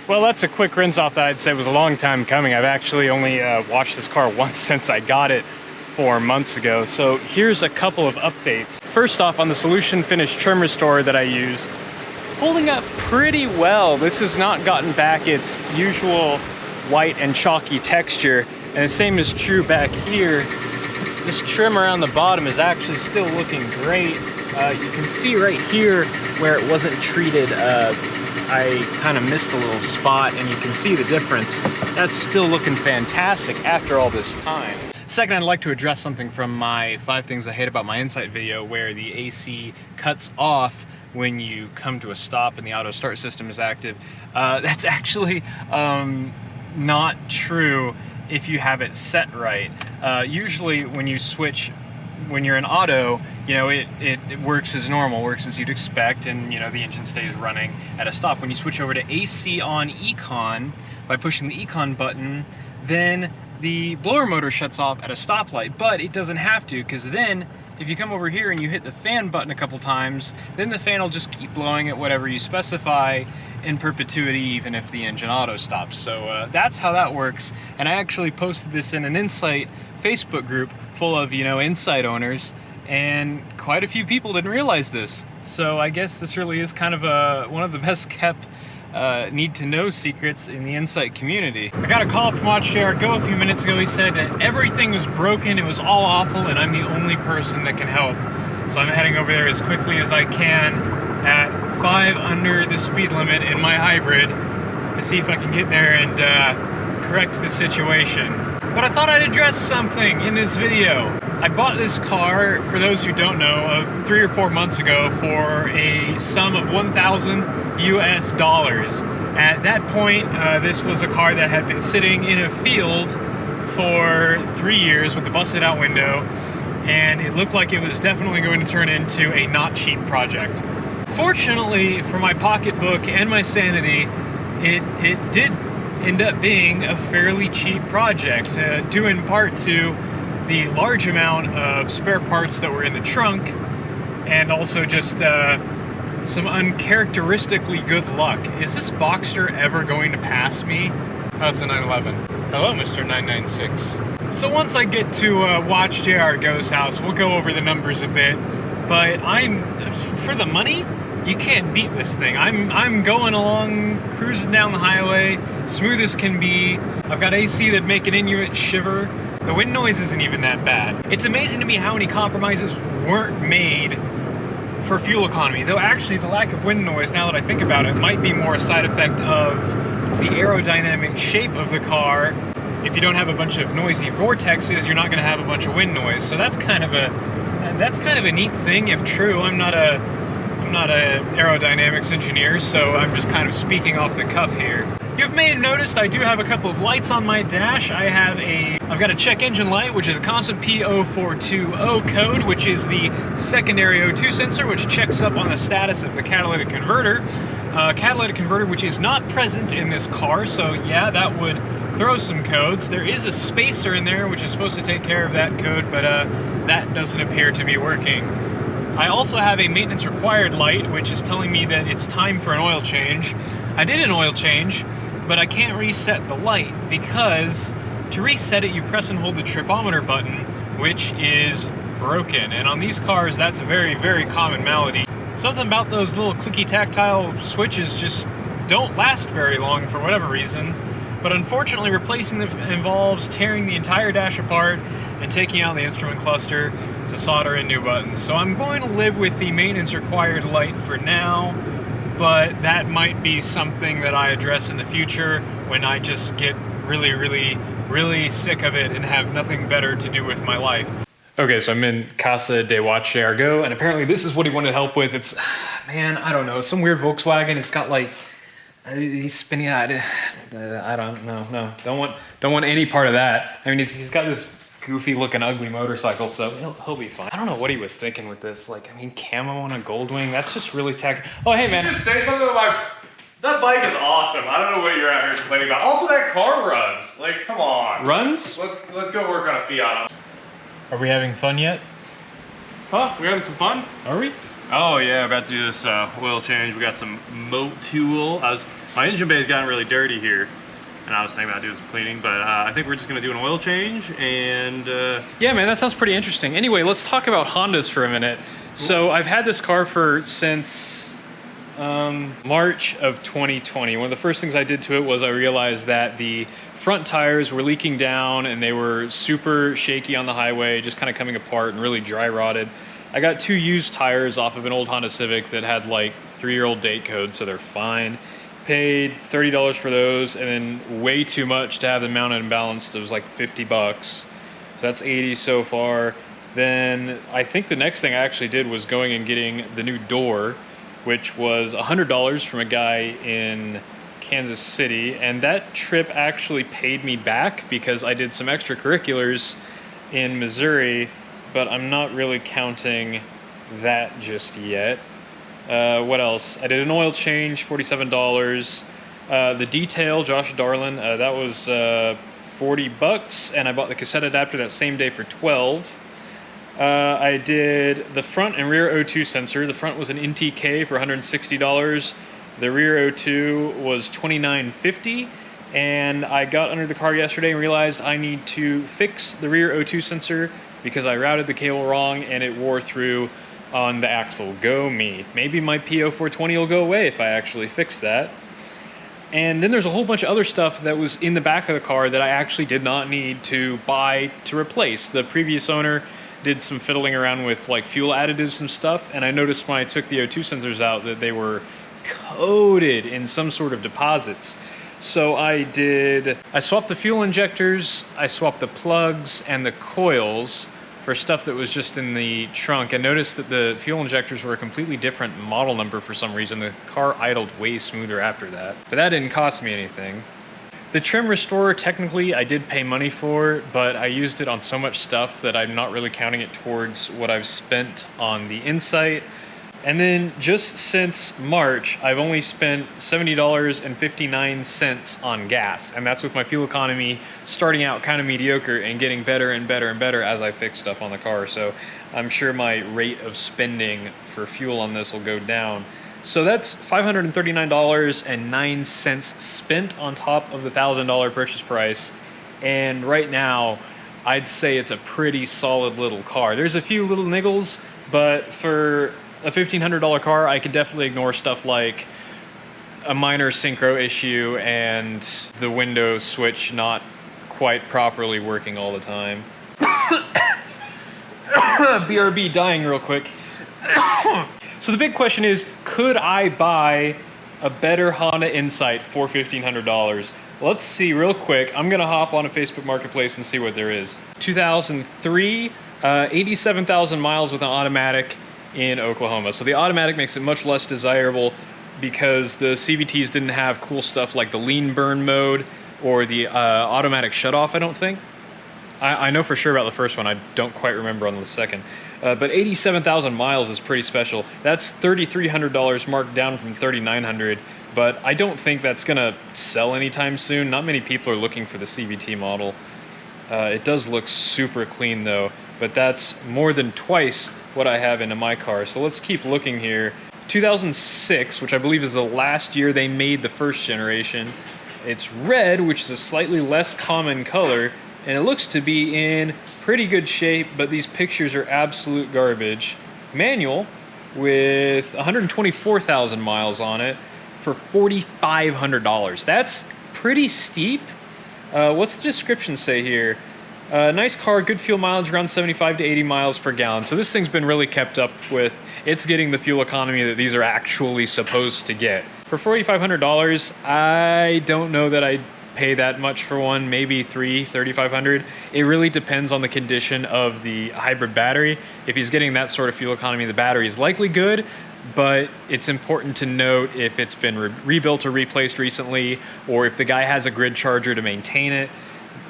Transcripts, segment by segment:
Well, that's a quick rinse off that I'd say was a long time coming. I've actually only washed this car once since I got it 4 months ago. So here's a couple of updates. First off, on the Solution Finish trim restorer that I used, holding up pretty well. This has not gotten back its usual white and chalky texture. And the same is true back here. This trim around the bottom is actually still looking great. You can see right here where it wasn't treated, I kind of missed a little spot, and you can see the difference. That's still looking fantastic after all this time. Second, I'd like to address something from my 5 Things I Hate About My Insight video, where the AC cuts off when you come to a stop and the auto start system is active. That's actually not true if you have it set right. Usually when you switch, when you're in auto, you know, it works as normal, works as you'd expect, and you know, the engine stays running at a stop. When you switch over to AC on Econ, by pushing the Econ button, then the blower motor shuts off at a stoplight, but it doesn't have to, because then if you come over here and you hit the fan button a couple times, then the fan will just keep blowing at whatever you specify in perpetuity, even if the engine auto stops. So that's how that works. And I actually posted this in an Insight Facebook group full of, you know, Insight owners, and quite a few people didn't realize this. So I guess this really is kind of one of the best kept need to know secrets in the Insight community. I got a call from Watch JR Go a few minutes ago. He said that everything was broken, it was all awful, and I'm the only person that can help. So I'm heading over there as quickly as I can at 5 under the speed limit in my hybrid to see if I can get there and correct the situation. But I thought I'd address something in this video. I bought this car, for those who don't know, 3 or 4 months ago for a sum of $1,000 US. At that point, this was a car that had been sitting in a field for 3 years with a busted out window, and it looked like it was definitely going to turn into a not cheap project. Fortunately for my pocketbook and my sanity, it did end up being a fairly cheap project, due in part to the large amount of spare parts that were in the trunk, and also just some uncharacteristically good luck. Is this Boxster ever going to pass me? Oh, it's a 911. Hello, Mr. 996. So once I get to Watch JR Go's house, we'll go over the numbers a bit, but for the money, you can't beat this thing. I'm going along, cruising down the highway, smooth as can be. I've got AC that make an Inuit shiver. The wind noise isn't even that bad. It's amazing to me how many compromises weren't made for fuel economy, though actually the lack of wind noise, now that I think about it, might be more a side effect of the aerodynamic shape of the car. If you don't have a bunch of noisy vortexes, you're not going to have a bunch of wind noise. So that's kind of a neat thing, if true. I'm not a aerodynamics engineer, so I'm just kind of speaking off the cuff here. You may have noticed I do have a couple of lights on my dash. I've got a check engine light, which is a constant P0420 code, which is the secondary O2 sensor, which checks up on the status of the catalytic converter. Catalytic converter, which is not present in this car, so yeah, that would throw some codes. There is a spacer in there, which is supposed to take care of that code, but that doesn't appear to be working. I also have a maintenance required light, which is telling me that it's time for an oil change. I did an oil change, but I can't reset the light, because to reset it, you press and hold the tripometer button, which is broken. And on these cars, that's a very, very common malady. Something about those little clicky tactile switches just don't last very long for whatever reason. But unfortunately, replacing them involves tearing the entire dash apart and taking out the instrument cluster to solder in new buttons. So I'm going to live with the maintenance required light for now, but that might be something that I address in the future when I just get really, really, really sick of it and have nothing better to do with my life. Okay, so I'm in Casa de Watch JR Go, and apparently this is what he wanted help with. It's, man, I don't know, some weird Volkswagen. It's got like, he's spinning out. I don't know, no, don't want any part of that. I mean, he's got this goofy looking ugly motorcycle, so he'll be fine. I don't know what he was thinking with this. Like, I mean, camo on a Goldwing, that's just really tacky. Oh, hey, man. Just say something about that bike is awesome. I don't know what you're out here complaining about. Also, that car runs. Like, come on. Runs? Let's go work on a Fiat. Are we having fun yet? Huh? We having some fun? Are we? Oh yeah, about to do this oil change. We got some moat tool. My engine bay's gotten really dirty here, and I was thinking about doing some cleaning, but I think we're just gonna do an oil change and... Yeah, man, that sounds pretty interesting. Anyway, let's talk about Hondas for a minute. So I've had this car since March of 2020. One of the first things I did to it was I realized that the front tires were leaking down and they were super shaky on the highway, just kind of coming apart and really dry rotted. I got 2 used tires off of an old Honda Civic that had like 3-year-old date code, so they're fine. Paid $30 for those, and then way too much to have them mounted and balanced. It was like 50 bucks. So that's 80 so far. Then I think the next thing I actually did was going and getting the new door, which was $100 from a guy in Kansas City, and that trip actually paid me back because I did some extracurriculars in Missouri, but I'm not really counting that just yet. What else? I did an oil change, $47. The detail, Josh Darlin, that was 40 bucks, and I bought the cassette adapter that same day for 12. I did the front and rear O2 sensor. The front was an NTK for $160. The rear O2 was $29.50. And I got under the car yesterday and realized I need to fix the rear O2 sensor because I routed the cable wrong and it wore through on the axle. Go me. Maybe my PO420 will go away if I actually fix that. And then there's a whole bunch of other stuff that was in the back of the car that I actually did not need to buy to replace. The previous owner did some fiddling around with like fuel additives and stuff, and I noticed when I took the O2 sensors out that they were coated in some sort of deposits. So I swapped the fuel injectors, I swapped the plugs and the coils for stuff that was just in the trunk, and noticed that the fuel injectors were a completely different model number for some reason. The car idled way smoother after that, but that didn't cost me anything. The trim restorer, technically, I did pay money for, but I used it on so much stuff that I'm not really counting it towards what I've spent on the Insight. And then just since March, I've only spent $70.59 on gas, and that's with my fuel economy starting out kind of mediocre and getting better and better and better as I fix stuff on the car. So I'm sure my rate of spending for fuel on this will go down. So that's $539.09 spent on top of the $1,000 purchase price. And right now, I'd say it's a pretty solid little car. There's a few little niggles, but for a $1,500 car, I could definitely ignore stuff like a minor synchro issue and the window switch not quite properly working all the time. BRB dying real quick. So the big question is, could I buy a better Honda Insight for $1,500? Let's see real quick. I'm gonna hop on a Facebook Marketplace and see what there is. 2003, 87,000 miles with an automatic in Oklahoma. So the automatic makes it much less desirable because the CVTs didn't have cool stuff like the lean burn mode or the automatic shutoff, I don't think. I know for sure about the first one. I don't quite remember on the second. But 87,000 miles is pretty special. That's $3,300 marked down from $3,900, but I don't think that's gonna sell anytime soon. Not many people are looking for the CVT model. It does look super clean though, but that's more than twice what I have into my car. So let's keep looking here. 2006, which I believe is the last year they made the first generation. It's red, which is a slightly less common color, and it looks to be in pretty good shape, but these pictures are absolute garbage. Manual with 124,000 miles on it for $4,500. That's pretty steep. What's the description say here? Nice car, good fuel mileage, around 75 to 80 miles per gallon. So this thing's been really kept up with. It's getting the fuel economy that these are actually supposed to get. For $4,500, I don't know that I'd pay that much for one, maybe $3,500. It really depends on the condition of the hybrid battery. If he's getting that sort of fuel economy, the battery is likely good, but it's important to note if it's been rebuilt or replaced recently, or if the guy has a grid charger to maintain it.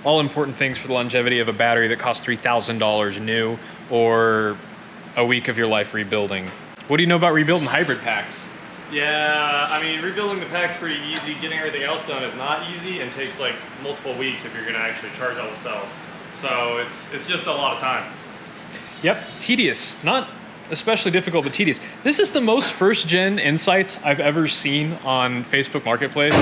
All important things for the longevity of a battery that costs $3,000 new, or a week of your life rebuilding. What do you know about rebuilding hybrid packs? Yeah, I mean, rebuilding the pack's pretty easy. Getting everything else done is not easy and takes like multiple weeks if you're gonna actually charge all the cells. So it's just a lot of time. Yep, tedious. Not especially difficult but tedious. This is the most first-gen insights I've ever seen on Facebook Marketplace.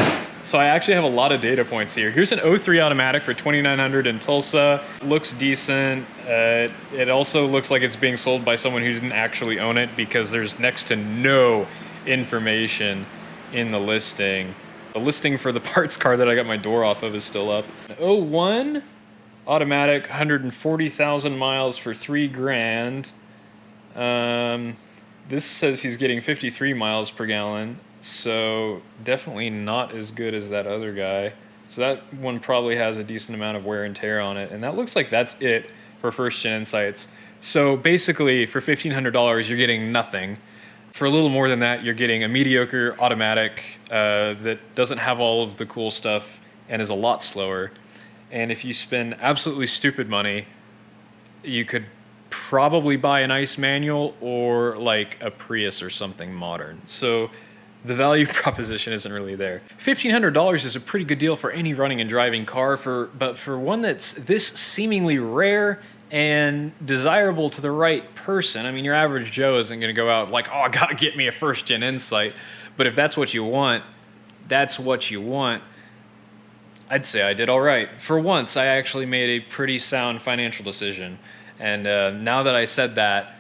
So I actually have a lot of data points here. Here's an 03 automatic for $2,900 in Tulsa. Looks decent. It also looks like it's being sold by someone who didn't actually own it because there's next to no information in the listing. The listing for the parts car that I got my door off of is still up. 01 automatic, 140,000 miles for $3,000. This says he's getting 53 miles per gallon. So definitely not as good as that other guy. So that one probably has a decent amount of wear and tear on it. And that looks like that's it for first gen insights. So basically for $1,500, you're getting nothing. For a little more than that, you're getting a mediocre automatic that doesn't have all of the cool stuff and is a lot slower. And if you spend absolutely stupid money, you could probably buy a nice manual or like a Prius or something modern. So the value proposition isn't really there. $1,500 is a pretty good deal for any running and driving car, but for one that's this seemingly rare and desirable to the right person. I mean, your average Joe isn't going to go out like, oh, I got to get me a first-gen Insight. But if that's what you want, that's what you want. I'd say I did all right. For once, I actually made a pretty sound financial decision. And now that I said that,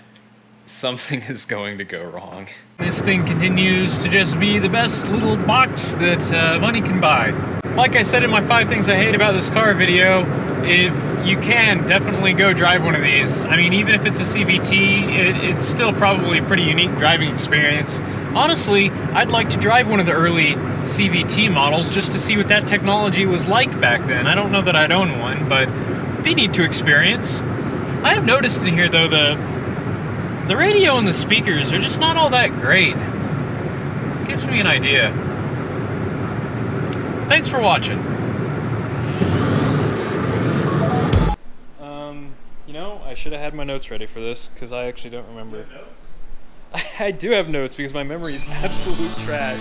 something is going to go wrong. This thing continues to just be the best little box that money can buy. Like I said in my 5 things I hate about this car video, if you can, definitely go drive one of these. I mean, even if it's a CVT, it's still probably a pretty unique driving experience. Honestly, I'd like to drive one of the early CVT models just to see what that technology was like back then. I don't know that I'd own one, but it'd be neat to experience. I have noticed in here, though, the radio and the speakers are just not all that great. It gives me an idea. Thanks for watching. You know, I should have had my notes ready for this because I actually don't remember. You have notes? I do have notes because my memory is absolute trash.